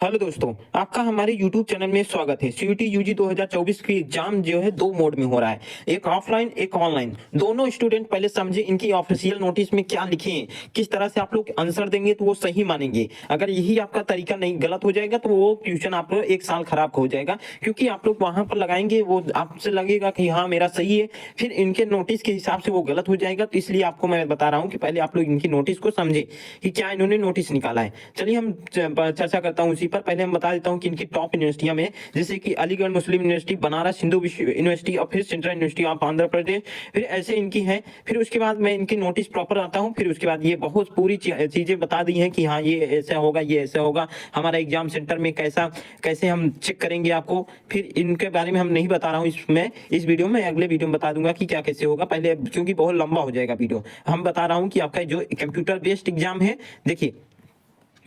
Hello दोस्तों, आपका हमारे YouTube चैनल में स्वागत है। सीयूटी यूजी 2024 की एग्जाम जो है दो मोड में हो रहा है, एक ऑफलाइन एक ऑनलाइन। दोनों स्टूडेंट पहले समझे इनकी ऑफिशियल नोटिस में क्या लिखे हैं, किस तरह से आप लोग आंसर देंगे तो वो सही मानेंगे। अगर यही आपका तरीका नहीं गलत हो जाएगा तो वो ट्यूशन आप लोग एक साल खराब हो जाएगा, क्योंकि आप लोग वहां पर लगाएंगे वो आपसे लगेगा कि हाँ मेरा सही है, फिर इनके नोटिस के हिसाब से वो गलत हो जाएगा। तो इसलिए आपको मैं बता रहा हूँ कि पहले आप लोग इनकी नोटिस को समझे कि क्या इन्होंने नोटिस निकाला है। चलिए हम चर्चा करता हूँ उसी पर। पहले हम बता देता हूँ कि इनकी टॉप यूनिवर्सिटियां में, जैसे कि अलीगढ़ मुस्लिम यूनिवर्सिटी, बनारस हिंदू यूनिवर्सिटी और फिर central university of Andhra Pradesh, फिर ऐसे इनकी है। फिर उसके बाद मैं इनकी नोटिस प्रॉपर आता हूँ, फिर उसके बाद ये बहुत पूरी चीजें बता दी हैं कि हाँ ये ऐसा होगा, ये ऐसा होगा, हमारा एग्जाम सेंटर में कैसा कैसे हम चेक करेंगे आपको। फिर इनके बारे में हम नहीं बता रहा हूँ इसमें, इस वीडियो में, अगले वीडियो में बता दूंगा कि क्या कैसे होगा पहले, क्योंकि बहुत लंबा हो जाएगा वीडियो। हम बता रहा हूँ कि आपका जो कंप्यूटर बेस्ड एग्जाम है, देखिए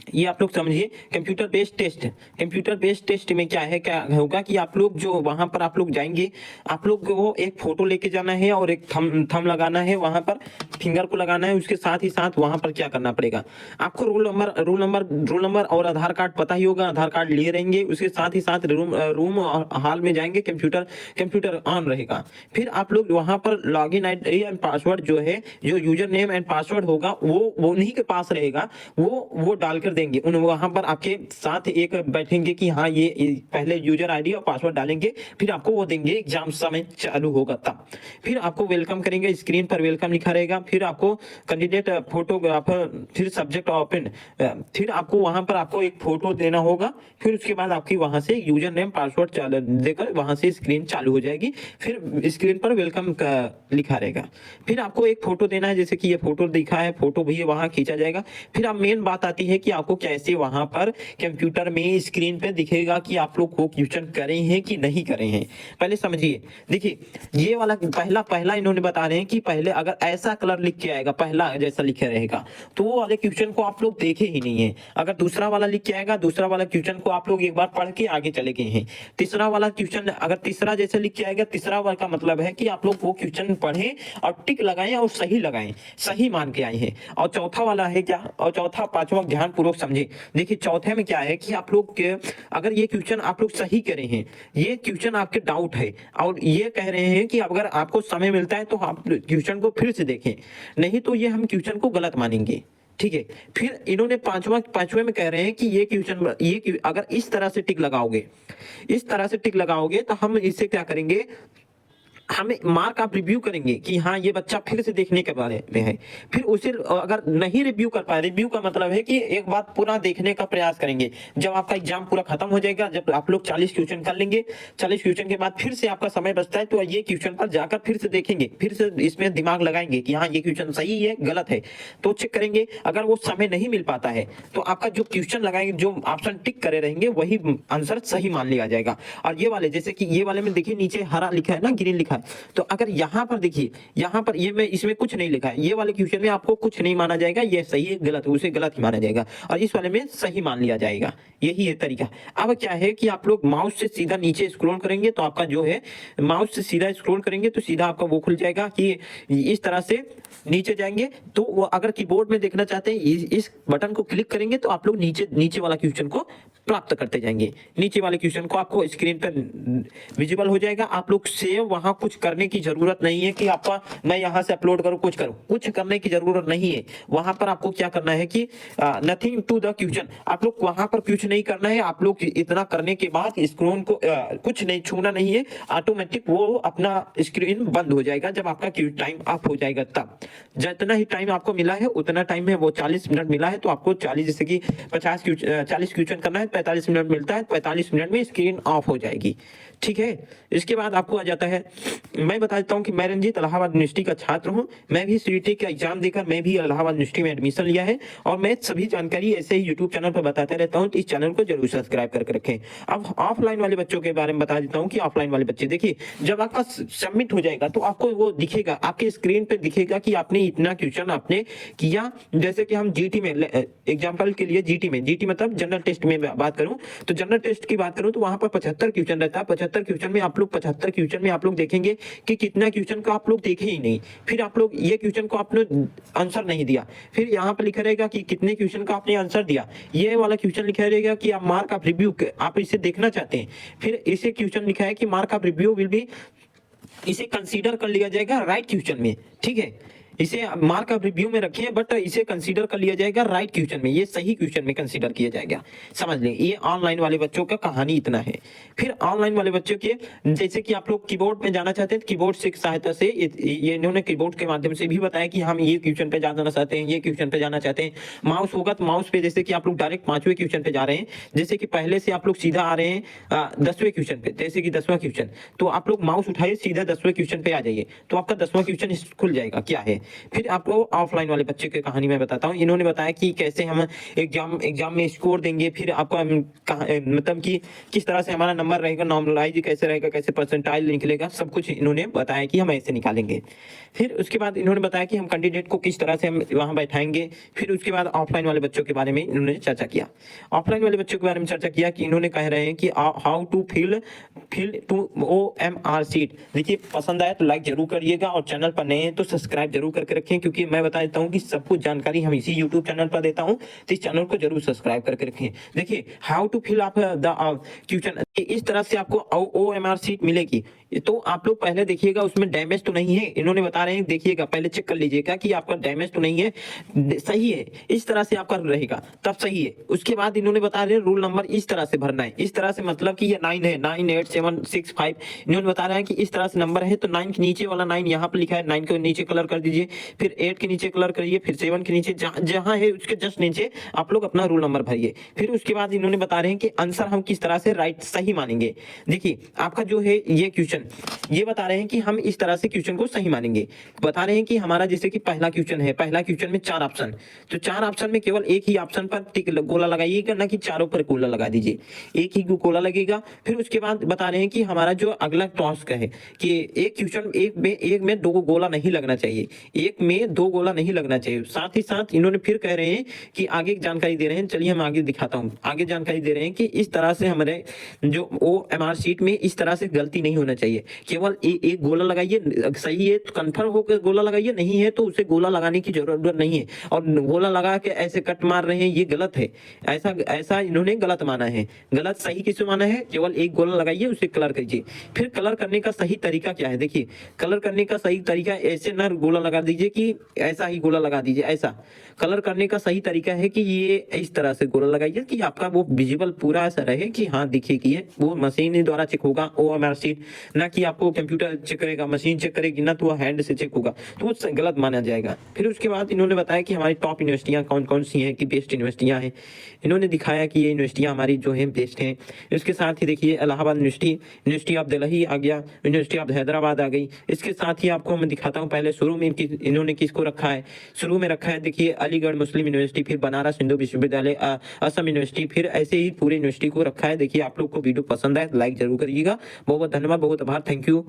ये आप लोग समझिए, computer based test. Computer based test में क्या है, क्या होगा कि आप लोग जो वहां पर आप लोग जाएंगे, आप लोग को एक फोटो लेके जाना है और एक थम लगाना है, वहां पर फिंगर को लगाना है। उसके साथ ही साथ वहां पर क्या करना पड़ेगा आपको, रोल नंबर और आधार कार्ड पता ही होगा, आधार कार्ड लिए रहेंगे। उसके साथ ही साथ रूम हॉल में जाएंगे, कंप्यूटर ऑन रहेगा। फिर आप लोग वहां पर log in I and password जो है, जो यूजर नेम एंड पासवर्ड होगा वो उन्हीं के पास रहेगा, वो डालकर देंगे। उन वहां पर आपके साथ एक बैठेंगे कि हाँ ये पहले यूजर आईडी और पासवर्ड डालेंगे, फिर आपको वो देंगे। एग्जाम समय चालू होगा तब फिर आपको वेलकम करेंगे, स्क्रीन पर वेलकम लिखा रहेगा। फिर आपको कैंडिडेट फोटोग्राफर, फिर सब्जेक्ट ओपन, फिर आपको वहां पर आपको एक फोटो देना होगा। फिर उसके बाद आपकी वहां से यूजर नेम पासवर्ड देकर वहां से स्क्रीन चालू हो जाएगी। फिर स्क्रीन पर वेलकम लिखा रहेगा। फिर आपको एक फोटो देना है, जैसे कि ये फोटो दिखा है, फोटो भी वहां खींचा जाएगा। फिर अब मेन बात आती है कि आपको कैसे वहां पर कंप्यूटर में स्क्रीन पे दिखेगा कि आप लोग को क्वेश्चन करे हैं कि नहीं करे हैं। पहले समझिए, देखिए ये वाला पहला पहला इन्होंने बता रहे हैं कि पहले अगर ऐसा कलर लिख के आएगा, पहला जैसा लिखे रहेगा, तो वो वाले क्वेश्चन को आप लोग देखे ही नहीं है। अगर दूसरा वाला लिख के आएगा, दूसरा वाला क्वेश्चन को आप लोग एक बार पढ़ के आगे चले गए हैं। तीसरा वाला क्वेश्चन अगर तीसरा जैसे लिख के आएगा, तीसरा वाला का मतलब है कि आप लोग वो क्वेश्चन पढ़े और टिक लगाएं और सही लगाएं, सही मान के आए हैं। और चौथा वाला है क्या, और चौथा पांचवा ध्यान पूर्वक समझे। देखिए चौथे में क्या है कि आप लोग के अगर ये क्वेश्चन आप लोग सही करे हैं, ये क्वेश्चन आपके डाउट है और ये कह रहे हैं कि अगर आपको समय मिलता है तो आप क्वेश्चन को फिर से देखें, नहीं तो ये हम क्वेश्चन को गलत मानेंगे। ठीक है। फिर इन्होंने पांचवे में कह रहे हैं कि ये क्वेश्चन, ये अगर इस तरह से टिक लगाओगे, इस तरह से टिक लगाओगे तो हम इससे क्या करेंगे, हमें मार्क आप रिव्यू करेंगे कि हाँ ये बच्चा फिर से देखने के बारे में है। फिर उसे अगर नहीं रिव्यू कर पाए, रिव्यू का मतलब है कि एक बात पूरा देखने का प्रयास करेंगे। जब आपका एग्जाम पूरा खत्म हो जाएगा, जब आप लोग 40 क्वेश्चन कर लेंगे, 40 क्वेश्चन के बाद फिर से आपका समय बचता है, तो ये क्वेश्चन पर जाकर फिर से देखेंगे, फिर से इसमें दिमाग लगाएंगे कि हाँ ये क्वेश्चन सही है गलत है, तो चेक करेंगे। अगर वो समय नहीं मिल पाता है तो आपका जो क्वेश्चन लगाएंगे, जो ऑप्शन टिक करे रहेंगे, वही आंसर सही मान लिया जाएगा। और ये वाले, जैसे कि ये वाले में देखिए नीचे हरा लिखा है ना, ग्रीन लिखा है, तो अगर यहां पर देखिए, यहां पर ये में इसमें कुछ नहीं लिखा है, ये वाले क्वेश्चन में आपको कुछ नहीं माना जाएगा, ये सही है गलत है उसे गलत ही माना जाएगा, और इस वाले में सही मान लिया जाएगा। यही है तरीका। अब क्या है कि आप लोग माउस से सीधा नीचे स्क्रॉल करेंगे तो आपका जो है, माउस से सीधा स्क्रॉल करेंगे तो सीधा आपका वो खुल जाएगा कि इस तरह से नीचे जाएंगे। तो वो अगर कीबोर्ड में देखना चाहते हैं, इस बटन को क्लिक करेंगे तो आप लोग नीचे नीचे वाला क्वेश्चन को प्राप्त करते जाएंगे। नीचे वाले क्वेश्चन को आपको स्क्रीन पर विजिबल हो जाएगा। आप लोग सेव वहां कुछ करने की जरूरत नहीं है कि आपका मैं यहां से अपलोड करूं, कुछ करूं, कुछ करने की जरूरत नहीं है। वहां पर आपको क्या करना है कि नथिंग टू द क्वेश्चन, आप लोग वहां पर कुछ नहीं करना है। आप लोग इतना करने के बाद स्क्रीन को कुछ नहीं छूना नहीं है, ऑटोमेटिक वो अपना स्क्रीन बंद हो जाएगा जब आपका टाइम ऑफ हो जाएगा। तब जितना ही टाइम आपको मिला है उतना टाइम है, वो 40 मिनट मिला है तो आपको 40, जैसे कि 40 क्वेश्चन करना है, 45 मिनट मिलता है, 45 मिनट में स्क्रीन ऑफ हो जाएगी। ठीक है। इसके बाद आपको आ जाता है, मैं बता देता हूँ कि मैं रंजीत इलाहाबाद यूनिवर्सिटी का छात्र हूँ। मैं भी सीईटी का एग्जाम देकर मैं भी इलाहाबाद यूनिवर्सिटी में एडमिशन लिया है, और मैं सभी जानकारी ऐसे ही यूट्यूब चैनल पर बताते रहता हूँ, तो इस चैनल को जरूर सब्सक्राइब करके रखें। अब ऑफलाइन वाले बच्चों के बारे में बता देता हूँ कि ऑफलाइन वाले बच्चे देखिए, जब आपका सबमिट हो जाएगा तो आपको वो दिखेगा, आपके स्क्रीन पे दिखेगा कि आपने इतना क्वेश्चन आपने किया। जैसे कि हम जीटी में, एग्जाम्पल के लिए जीटी में, जीटी मतलब जनरल टेस्ट में बात करूं तो जनरल टेस्ट की बात करूं तो वहां पर 75 क्वेश्चन रहता है। 75 क्वेश्चन में आप लोग 75 क्वेश्चन में आप लोग देखेंगे कि कितना क्वेश्चन को आप लोग देखे ही नहीं, फिर आप लोग ये क्वेश्चन को आपने आंसर नहीं दिया, फिर यहाँ पर लिखा रहेगा कि कितने क्वेश्चन का आपने आंसर दिया, ये वाला क्वेश्चन लिखा रहेगा कि आप मार्क ऑफ रिव्यू आप इसे देखना चाहते हैं, फिर इसे क्वेश्चन लिखा है कि mark of review will be, इसे कंसीडर कर लिया जाएगा राइट क्वेश्चन में, ठीक है, इसे मार्क ऑफ रिव्यू में रखिए बट इसे कंसीडर कर लिया जाएगा राइट क्वेश्चन में, ये सही क्वेश्चन में कंसीडर किया जाएगा। समझ लें, ये ऑनलाइन वाले बच्चों का कहानी इतना है। फिर ऑनलाइन वाले बच्चों के जैसे कि आप लोग कीबोर्ड में जाना चाहते हैं, कीबोर्ड से सहायता से ये इन्होंने कीबोर्ड के माध्यम से भी बताया कि हम ये क्वेश्चन पे जाना चाहते हैं, ये क्वेश्चन पे जाना चाहते हैं। माउस होगा तो माउस पे जैसे कि आप लोग डायरेक्ट 5वें क्वेश्चन पे जा रहे हैं, जैसे कि पहले से आप लोग सीधा आ रहे हैं 10वें क्वेश्चन पे, जैसे कि 10वां क्वेश्चन, तो आप लोग माउस उठाइए सीधा 10वें क्वेश्चन पे आ जाइए, तो आपका 10वां क्वेश्चन खुल जाएगा क्या है। फिर आपको ऑफलाइन वाले बच्चे की कहानी मैं बताता हूँ। इन्होंने बताया कि कैसे हम एग्जाम में स्कोर देंगे, फिर आपका मतलब कि किस तरह से हमारा नंबर रहेगा, नॉर्मलाइज कैसे रहेगा, कैसे परसेंटाइल निकलेगा, सब कुछ इन्होंने बताया कि हम ऐसे निकालेंगे। फिर उसके बाद इन्होंने बताया कि हम कैंडिडेट को किस तरह से हम वहां बैठाएंगे। फिर उसके बाद ऑफलाइन वाले बच्चों के बारे में इन्होंने चर्चा किया। ऑफलाइन वाले बच्चों के बारे में चर्चा किया कि इन्होंने कह रहे हैं कि how to fill to OMR sheet. देखिए, पसंद आया तो लाइक जरूर करिएगा और चैनल पर नए हैं तो सब्सक्राइब जरूर करके रखें, क्योंकि मैं बता देता हूं कि सब कुछ जानकारी हम इसी YouTube चैनल पर देता हूं, तो इस चैनल को जरूर सब्सक्राइब करके रखें। देखिए, how to fill up the question, इस तरह से आपको OMR सीट मिलेगी। तो आप लोग पहले देखिएगा उसमें डैमेज तो नहीं है, इन्होंने बता रहे हैं, देखिएगा पहले चेक कर लीजिएगा कि आपका डैमेज तो नहीं है, सही है, इस तरह से आपका रहेगा तब सही है। उसके बाद इन्होंने बता रहे हैं रूल नंबर इस तरह से भरना है, इस तरह से मतलब कि ये 9 है, 9 8 7 6 5, इन्होंने बता रहा है कि इस तरह से नंबर है तो 9 के नीचे वाला 9 यहाँ पर लिखा है, 9 के नीचे कलर कर दीजिए, फिर 8 के नीचे कलर करिए, फिर 7 के नीचे जहां है उसके जस्ट नीचे आप लोग अपना रूल नंबर भरिए। फिर उसके बाद इन्होंने बता रहे हैं कि आंसर हम किस तरह से राइट सही मानेंगे। देखिए, आपका जो है ये क्वेश्चन, ये बता रहे हैं कि हम इस तरह से क्वेश्चन को सही मानेंगे। बता रहे हैं कि हमारा जैसे कि पहला क्वेश्चन है, पहला क्वेश्चन में 4 ऑप्शन, तो 4 ऑप्शन में केवल एक ही ऑप्शन पर टिक गोला लगाइएगा, ना कि चारों पर गोला लगा दीजिए, एक ही गोला लगेगा। फिर उसके बाद बता रहे हैं कि हमारा जो अगला टास्क है कि एक क्वेश्चन एक में 2 गोला नहीं लगना चाहिए, एक में 2 गोला नहीं लगना चाहिए। साथ ही साथ इन्होंने फिर कह रहे हैं कि आगे जानकारी दे रहे हैं, चलिए हम आगे दिखाता हूं। आगे जानकारी दे रहे हैं कि इस तरह से हमारे जो OMR सीट में इस तरह से गलती नहीं होना चाहिए, केवल एक गोला लगाइए, सही है तो कंफर्म होकर गोला लगाइए, नहीं है तो उसे गोला लगाने की जरूरत नहीं है। और गोला लगा के ऐसे कट मार रहे हैं, ये गलत है, ऐसा इन्होंने गलत माना है। गलत सही किसे माना है, केवल एक गोला लगाइए, उसे कलर कीजिए। फिर कलर करने का सही तरीका क्या है, देखिए कलर करने का सही तरीका ऐसे ना गोला लगा दीजिए कि ऐसा ही गोला लगा दीजिए, ऐसा कलर करने का सही तरीका है कि ये इस तरह से गोला लगाइए कि आपका वो विजिबल पूरा ऐसा रहे कि हाँ दिखे कि ये वो मशीन द्वारा चेक होगा OMR सीट, ना कि आपको कंप्यूटर चेक करेगा, मशीन चेक करेगी ना, तो वो हैंड से चेक होगा, तो वो गलत माना जाएगा। फिर उसके बाद इन्होंने बताया कि हमारी टॉप यूनिवर्सिटियां कौन कौन सी हैं, कि बेस्ट यूनिवर्सिटियां हैं। इन्होंने दिखाया कि ये यूनिवर्सिटियां हमारी जो है बेस्ट हैं। इसके साथ ही देखिए इलाहाबाद यूनिवर्सिटी ऑफ दिल्ली आ गया, यूनिवर्सिटी ऑफ हैदराबाद आ गई। इसके साथ ही आपको मैं दिखाता हूँ पहले शुरू में इन्होंने किसको रखा है, शुरू में रखा है देखिए अलीगढ़ मुस्लिम यूनिवर्सिटी, फिर बनारस हिंदू विश्वविद्यालय, असम यूनिवर्सिटी, फिर ऐसे ही पूरे यूनिवर्सिटी को रखा है। देखिए आप लोग को वीडियो पसंद आए तो लाइक जरूर करिएगा। बहुत बहुत धन्यवाद, बहुत आभार, थैंक यू।